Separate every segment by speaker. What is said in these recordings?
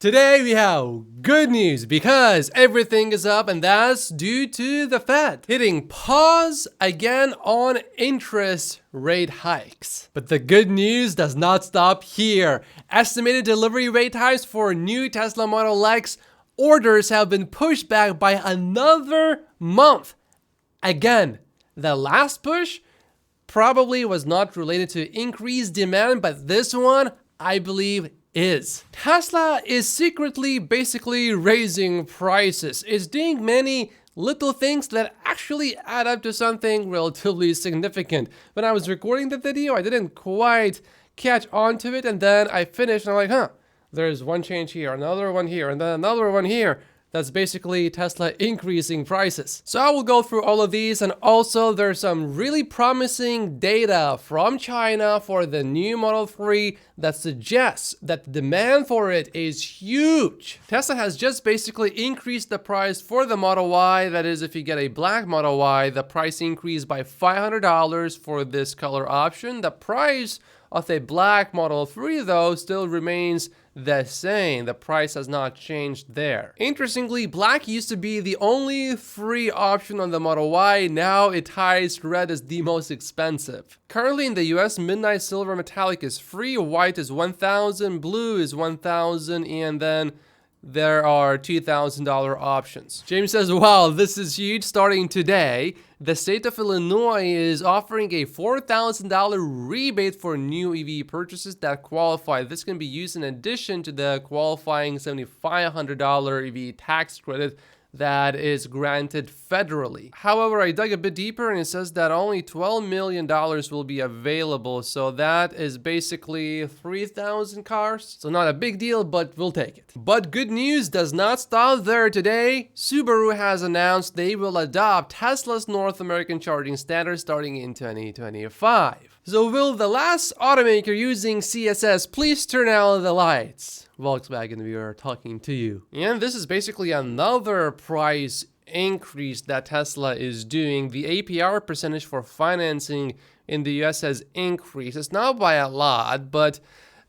Speaker 1: Today we have good news because everything is up, and that's due to the Fed hitting pause again on interest rate hikes. But the good news does not stop here. Estimated delivery rate times for new Tesla Model X orders have been pushed back by another month. Again, the last push probably was not related to increased demand, but this one, I believe, is. Tesla is secretly basically raising prices. It's doing many little things that actually add up to something relatively significant. When I was recording the video, I didn't quite catch on to it, and then I finished and I'm like, there's one change here, another one here, and then another one here. That's basically Tesla increasing prices. So I will go through all of these, and also there's some really promising data from China for the new Model 3 that suggests that the demand for it is huge. Tesla has just basically increased the price for the Model Y. That is, if you get a black Model Y, the price increased by $500 for this color option. The price of a black Model 3 though still remains the same. The price has not changed there. Interestingly, black used to be the only free option on the Model Y. Now it ties red as the most expensive. Currently in the US, midnight silver metallic is free, white is $1,000, blue is $1,000, and then there are $2,000 options. James says, wow, this is huge. Starting today, the state of Illinois is offering a $4,000 rebate for new EV purchases that qualify. This can be used in addition to the qualifying $7,500 EV tax credit that is granted federally. However, I dug a bit deeper and it says that only $12 million will be available. So that is basically 3,000 cars. So not a big deal, but we'll take it. But good news does not stop there today. Subaru has announced they will adopt Tesla's North American charging standard starting in 2025. So will the last automaker using CSS please turn out the lights? Volkswagen, we are talking to you. And this is basically another price increase that Tesla is doing. The APR percentage for financing in the US has increased. It's not by a lot, but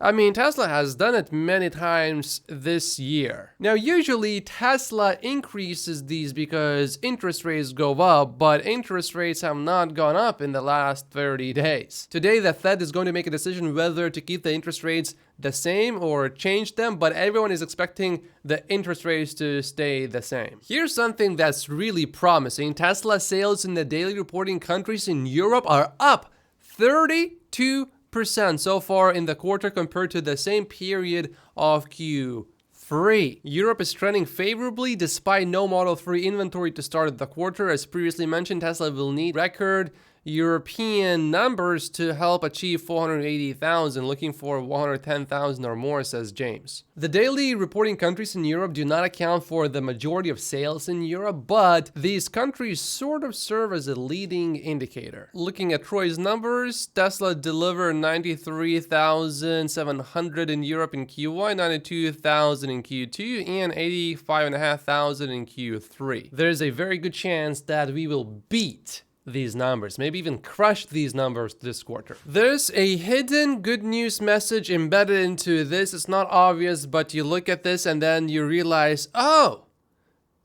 Speaker 1: I mean, Tesla has done it many times this year. Now, usually Tesla increases these because interest rates go up, but interest rates have not gone up in the last 30 days. Today, the Fed is going to make a decision whether to keep the interest rates the same or change them, but everyone is expecting the interest rates to stay the same. Here's something that's really promising. Tesla sales in the daily reporting countries in Europe are up 32% so far in the quarter compared to the same period of Q3. Europe is trending favorably despite no Model 3 inventory to start the quarter. As previously mentioned, Tesla will need record European numbers to help achieve 480,000, looking for 110,000 or more, says James. The daily reporting countries in Europe do not account for the majority of sales in Europe, but these countries sort of serve as a leading indicator. Looking at Troy's numbers, Tesla delivered 93,700 in Europe in Q1, 92,000 in Q2, and 85,500 in Q3. There's a very good chance that we will beat these numbers, maybe even crush these numbers this quarter. There's a hidden good news message embedded into this. It's not obvious, but you look at this and then you realize, oh,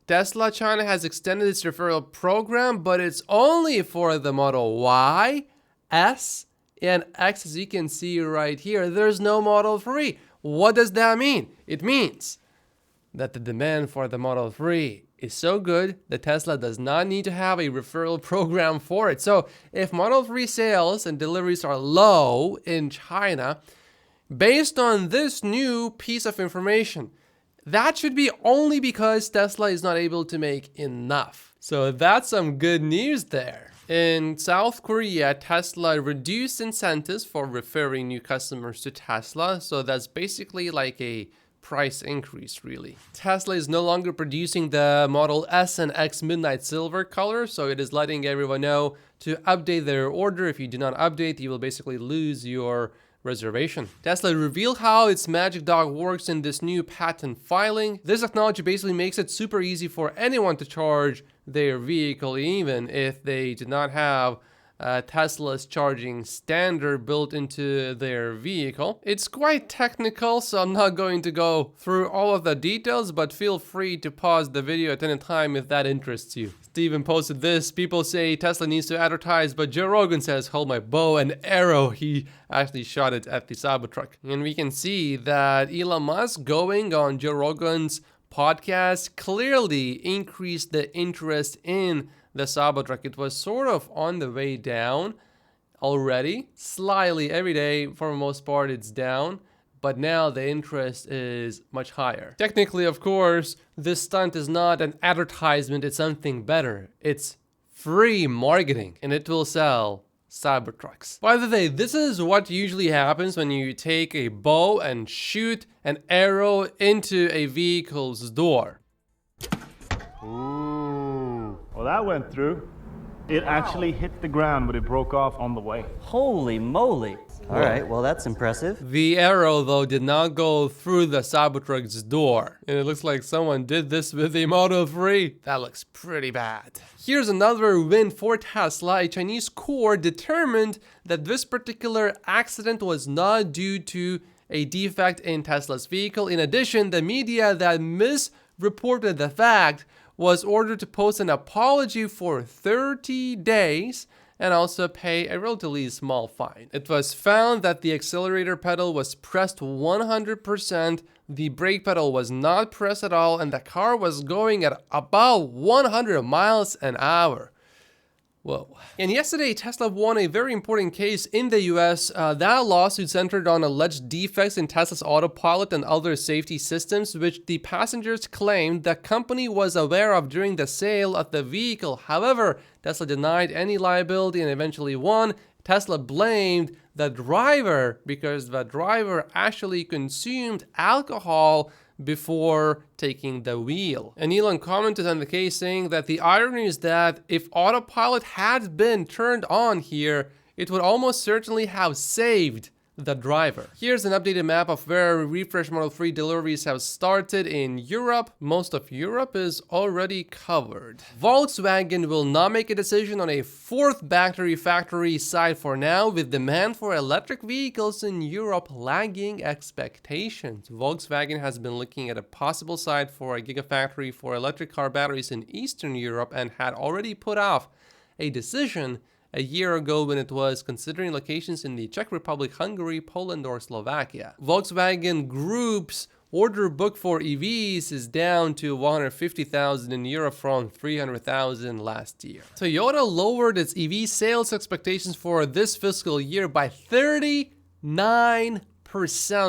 Speaker 1: Tesla China has extended its referral program, but it's only for the Model Y, S, and X. As you can see right here, there's no Model 3. What does that mean? It means that the demand for the Model 3 is so good that Tesla does not need to have a referral program for it. So if Model 3 sales and deliveries are low in China, based on this new piece of information, that should be only because Tesla is not able to make enough. So that's some good news there. In South Korea, Tesla reduced incentives for referring new customers to Tesla. So that's basically like a price increase, really. Tesla is no longer producing the Model S and X midnight silver color, so it is letting everyone know to update their order. If you do not update, you will basically lose your reservation. Tesla revealed how its Magic Dock works in this new patent filing. This technology basically makes it super easy for anyone to charge their vehicle, even if they do not have Tesla's charging standard built into their vehicle. It's quite technical, so I'm not going to go through all of the details, but feel free to pause the video at any time if that interests you. Steven posted this: people say Tesla needs to advertise, but Joe Rogan says, hold my bow and arrow. He actually shot it at the Cybertruck. And we can see that Elon Musk going on Joe Rogan's podcast clearly increased the interest in the Cybertruck. It was sort of on the way down already, slightly every day for the most part it's down, but now the interest is much higher. Technically, of course, this stunt is not an advertisement, it's something better. It's free marketing and it will sell Cybertrucks. By the way, this is what usually happens when you take a bow and shoot an arrow into a vehicle's door.
Speaker 2: Ooh, well that went through. It actually hit the ground, but it broke off on the way.
Speaker 3: Holy moly. All right, well, that's impressive.
Speaker 1: The arrow, though, did not go through the Cybertruck's door. And it looks like someone did this with the Model 3. That looks pretty bad. Here's another win for Tesla. A Chinese court determined that this particular accident was not due to a defect in Tesla's vehicle. In addition, the media that misreported the fact was ordered to post an apology for 30 days and also pay a relatively small fine. It was found that the accelerator pedal was pressed 100%, the brake pedal was not pressed at all, and the car was going at about 100 miles an hour. Whoa. And yesterday, Tesla won a very important case in the US. That lawsuit centered on alleged defects in Tesla's autopilot and other safety systems, which the passengers claimed the company was aware of during the sale of the vehicle. However, Tesla denied any liability and eventually won. Tesla blamed the driver because the driver actually consumed alcohol before taking the wheel. And Elon commented on the case saying that the irony is that if autopilot had been turned on here, it would almost certainly have saved the driver. Here's an updated map of where refresh Model 3 deliveries have started in Europe. Most of Europe is already covered. Volkswagen will not make a decision on a fourth battery factory site for now, with demand for electric vehicles in Europe lagging expectations. Volkswagen has been looking at a possible site for a gigafactory for electric car batteries in Eastern Europe and had already put off a decision a year ago when it was considering locations in the Czech Republic, Hungary, Poland, or Slovakia. Volkswagen Group's order book for EVs is down to 150,000 in Europe from 300,000 last year. Toyota lowered its EV sales expectations for this fiscal year by 39%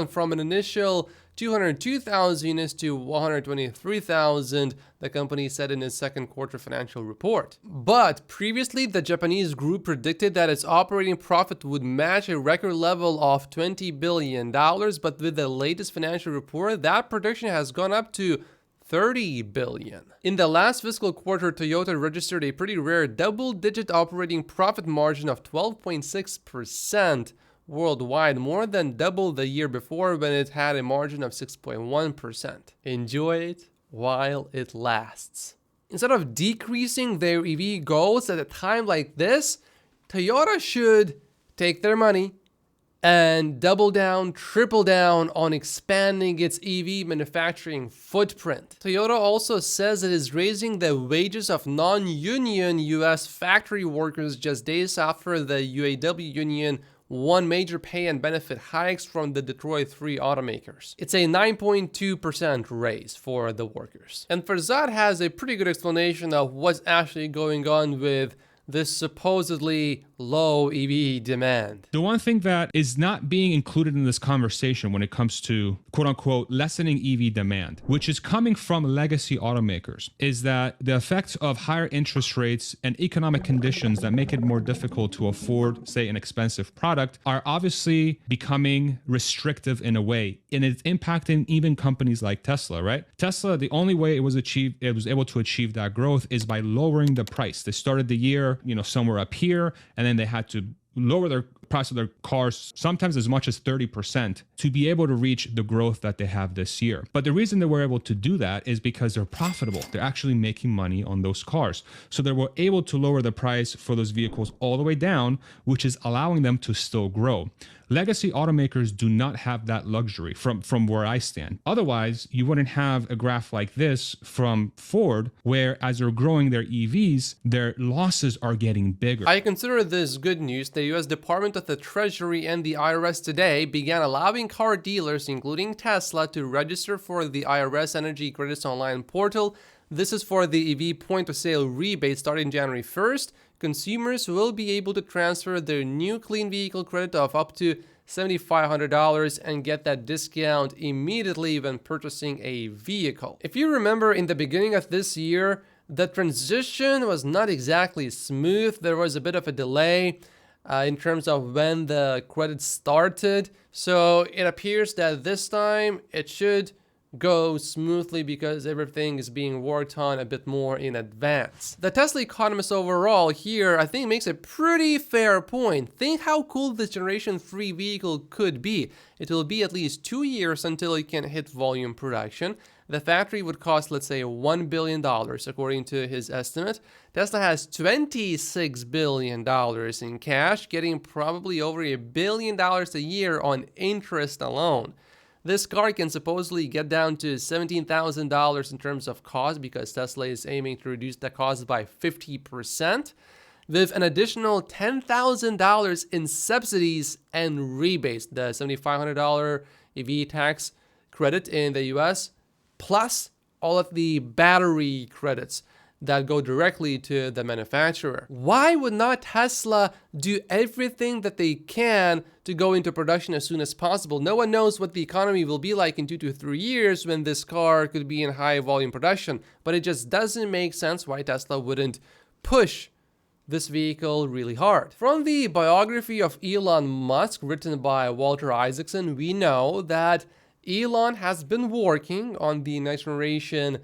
Speaker 1: from an initial 202,000 units to 123,000, the company said in its second quarter financial report. But previously, the Japanese group predicted that its operating profit would match a record level of $20 billion, but with the latest financial report, that prediction has gone up to $30 billion. In the last fiscal quarter, Toyota registered a pretty rare double-digit operating profit margin of 12.6%. worldwide, more than double the year before when it had a margin of 6.1%. Enjoy it while it lasts. Instead of decreasing their EV goals at a time like this, Toyota should take their money and double down, triple down on expanding its EV manufacturing footprint. Toyota also says it is raising the wages of non-union US factory workers just days after the UAW union won major pay and benefit hikes from the Detroit 3 automakers. It's a 9.2% raise for the workers. And Farzad has a pretty good explanation of what's actually going on with this supposedly low EV demand.
Speaker 4: The one thing that is not being included in this conversation when it comes to quote unquote lessening EV demand, which is coming from legacy automakers, is that the effects of higher interest rates and economic conditions that make it more difficult to afford, say, an expensive product are obviously becoming restrictive in a way. And it's impacting even companies like Tesla, right? Tesla, the only way it was able to achieve that growth is by lowering the price. They started the year, somewhere up here, and then they had to lower their price of their cars sometimes as much as 30% to be able to reach the growth that they have this year. But the reason they were able to do that is because they're profitable. They're actually making money on those cars. So they were able to lower the price for those vehicles all the way down, which is allowing them to still grow. Legacy automakers do not have that luxury from where I stand. Otherwise, you wouldn't have a graph like this from Ford, where as they're growing their EVs, their losses are getting bigger.
Speaker 1: I consider this good news. The US Department of the Treasury and the IRS today began allowing car dealers, including Tesla, to register for the IRS Energy Credits Online portal. This is for the EV point-of-sale rebate starting January 1st. Consumers will be able to transfer their new clean vehicle credit of up to $7,500 and get that discount immediately when purchasing a vehicle. If you remember, in the beginning of this year, the transition was not exactly smooth. There was a bit of a delay in terms of when the credit started. So it appears that this time it should go smoothly because everything is being worked on a bit more in advance. The Tesla economist overall here, I think, makes a pretty fair point. Think how cool this Generation 3 vehicle could be. It will be at least 2 years until it can hit volume production. The factory would cost, let's say, $1 billion, according to his estimate. Tesla has $26 billion in cash, getting probably over $1 billion a year on interest alone. This car can supposedly get down to $17,000 in terms of cost because Tesla is aiming to reduce the cost by 50%, with an additional $10,000 in subsidies and rebates, the $7,500 EV tax credit in the US, plus all of the battery credits that go directly to the manufacturer. Why would not Tesla do everything that they can to go into production as soon as possible? No one knows what the economy will be like in 2 to 3 years when this car could be in high volume production, but it just doesn't make sense why Tesla wouldn't push this vehicle really hard. From the biography of Elon Musk written by Walter Isaacson, we know that Elon has been working on the next generation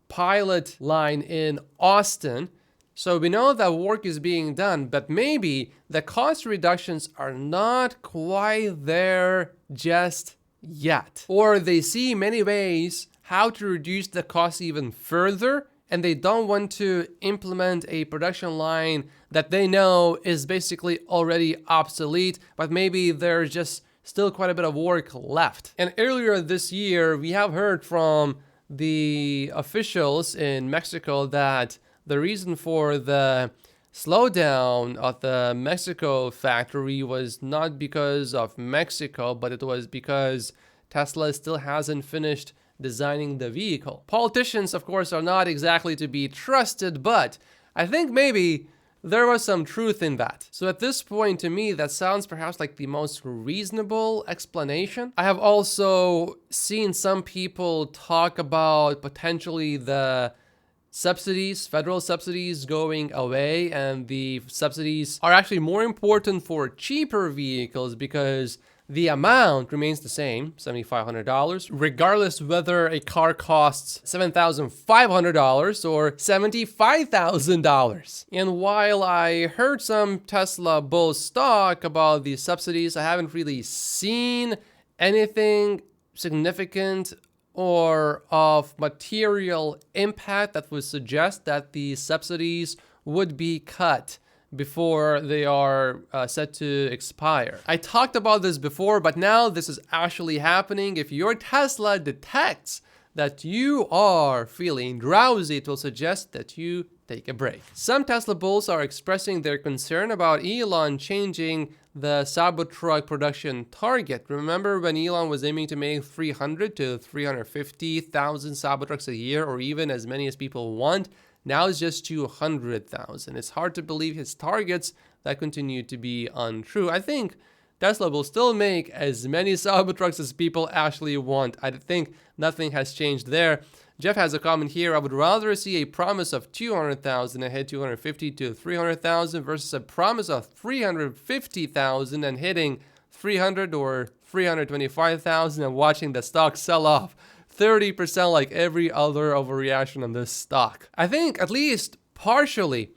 Speaker 1: pilot line in Austin. So we know that work is being done, but maybe the cost reductions are not quite there just yet. Or they see many ways how to reduce the cost even further, and they don't want to implement a production line that they know is basically already obsolete, but maybe there's just still quite a bit of work left. And earlier this year, we have heard from the officials in Mexico that the reason for the slowdown of the Mexico factory was not because of Mexico, but it was because Tesla still hasn't finished designing the vehicle. Politicians, of course, are not exactly to be trusted, but I think maybe there was some truth in that. So at this point, to me, that sounds perhaps like the most reasonable explanation. I have also seen some people talk about potentially the subsidies, federal subsidies going away, and the subsidies are actually more important for cheaper vehicles because the amount remains the same, $7,500, regardless whether a car costs $7,500 or $75,000. And while I heard some Tesla bulls talk about the subsidies, I haven't really seen anything significant or of material impact that would suggest that the subsidies would be cut before they are set to expire. I talked about this before, but now this is actually happening. If your Tesla detects that you are feeling drowsy, it will suggest that you take a break. Some Tesla bulls are expressing their concern about Elon changing the Cybertruck production target. Remember when Elon was aiming to make 300 to 350,000 Cybertrucks a year, or even as many as people want? Now it's just 200,000. It's hard to believe his targets that continue to be untrue. I think Tesla will still make as many Cybertrucks as people actually want. I think nothing has changed there. Jeff has a comment here. I would rather see a promise of 200,000 and hit 250 to 300,000 versus a promise of 350,000 and hitting 300 or 325,000 and watching the stock sell off 30% like every other overreaction on this stock. I think at least partially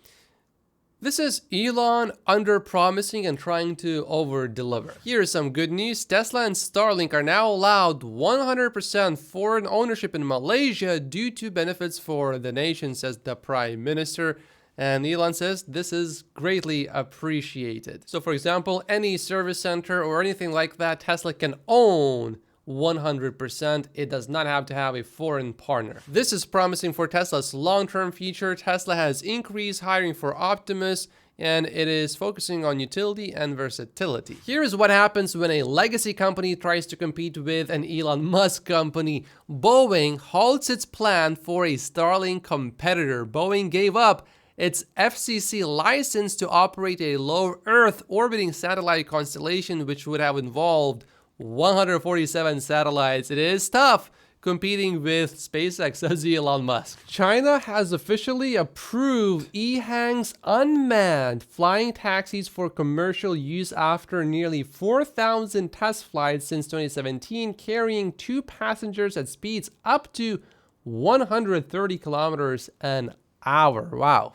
Speaker 1: This is Elon under-promising and trying to over-deliver. Here's some good news. Tesla and Starlink are now allowed 100% foreign ownership in Malaysia due to benefits for the nation, says the Prime Minister. And Elon says this is greatly appreciated. So for example, any service center or anything like that, Tesla can own 100%. It does not have to have a foreign partner. This is promising for Tesla's long-term future. Tesla has increased hiring for Optimus, and it is focusing on utility and versatility. Here is what happens when a legacy company tries to compete with an Elon Musk company. Boeing halts its plan for a Starlink competitor. Boeing gave up its FCC license to operate a low Earth orbiting satellite constellation, which would have involved 147 satellites. It is tough competing with SpaceX, says Elon Musk. China has officially approved EHang's unmanned flying taxis for commercial use after nearly 4,000 test flights since 2017, carrying 2 passengers at speeds up to 130 kilometers an hour. Wow.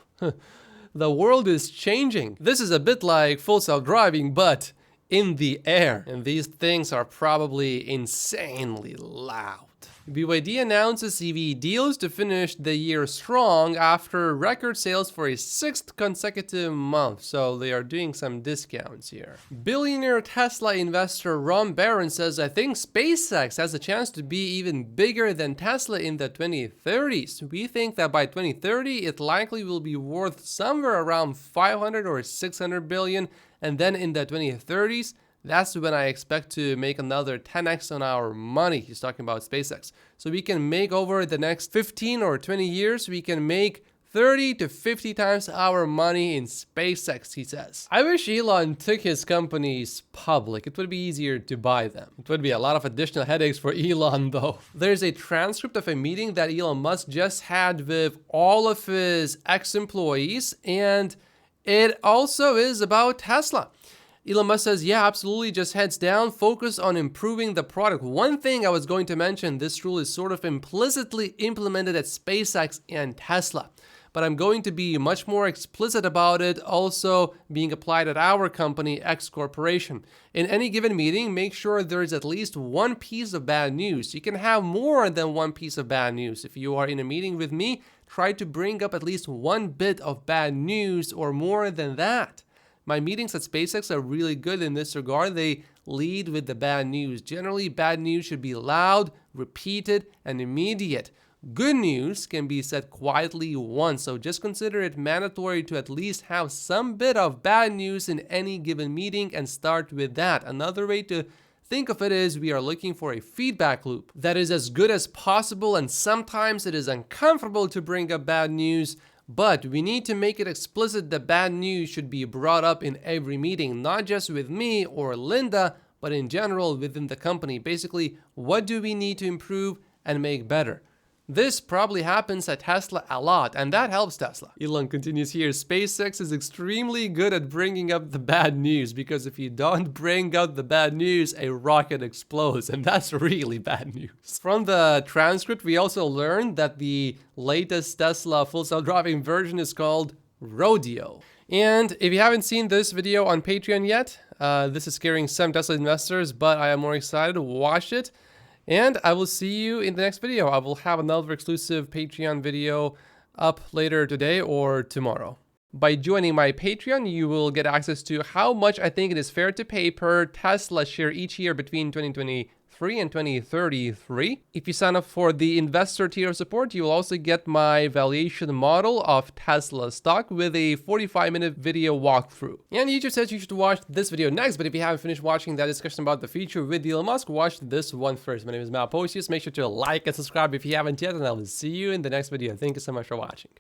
Speaker 1: The world is changing. This is a bit like full self-driving, but in the air. And these things are probably insanely loud. BYD announces EV deals to finish the year strong after record sales for a 6th consecutive month. So they are doing some discounts here. Billionaire Tesla investor Ron Barron says, I think SpaceX has a chance to be even bigger than Tesla in the 2030s. We think that by 2030, it likely will be worth somewhere around 500 or 600 billion. And then in the 2030s, that's when I expect to make another 10x on our money. He's talking about SpaceX. So we can make over the next 15 or 20 years, we can make 30 to 50 times our money in SpaceX, he says. I wish Elon took his companies public. It would be easier to buy them. It would be a lot of additional headaches for Elon though. There's a transcript of a meeting that Elon Musk just had with all of his ex-employees, and it also is about Tesla. Elon Musk says, yeah, absolutely, just heads down, focus on improving the product. One thing I was going to mention, this rule is sort of implicitly implemented at SpaceX and Tesla, but I'm going to be much more explicit about it also being applied at our company, X Corporation. In any given meeting, make sure there is at least one piece of bad news. You can have more than one piece of bad news. If you are in a meeting with me, try to bring up at least one bit of bad news or more than that. My meetings at SpaceX are really good in this regard. They lead with the bad news. Generally, bad news should be loud, repeated, and immediate. Good news can be said quietly once, so just consider it mandatory to at least have some bit of bad news in any given meeting and start with that. Another way to think of it is we are looking for a feedback loop that is as good as possible, and sometimes it is uncomfortable to bring up bad news, but we need to make it explicit that bad news should be brought up in every meeting, not just with me or Linda, but in general within the company. Basically, what do we need to improve and make better? This probably happens at Tesla a lot, and that helps Tesla. Elon continues here, SpaceX is extremely good at bringing up the bad news, because if you don't bring up the bad news, a rocket explodes, and that's really bad news. From the transcript, we also learned that the latest Tesla full self-driving version is called Rodeo. And if you haven't seen this video on Patreon yet, this is scaring some Tesla investors, but I am more excited to watch it. And I will see you in the next video. I will have another exclusive Patreon video up later today or tomorrow. By joining my Patreon, you will get access to how much I think it is fair to pay per Tesla share each year between 2023 and 2033. If you sign up for the investor tier of support, you will also get my valuation model of Tesla stock with a 45-minute video walkthrough. And YouTube says you should watch this video next, but if you haven't finished watching that discussion about the future with Elon Musk, watch this one first. My name is Matt Posius. Make sure to like and subscribe if you haven't yet, and I will see you in the next video. Thank you so much for watching.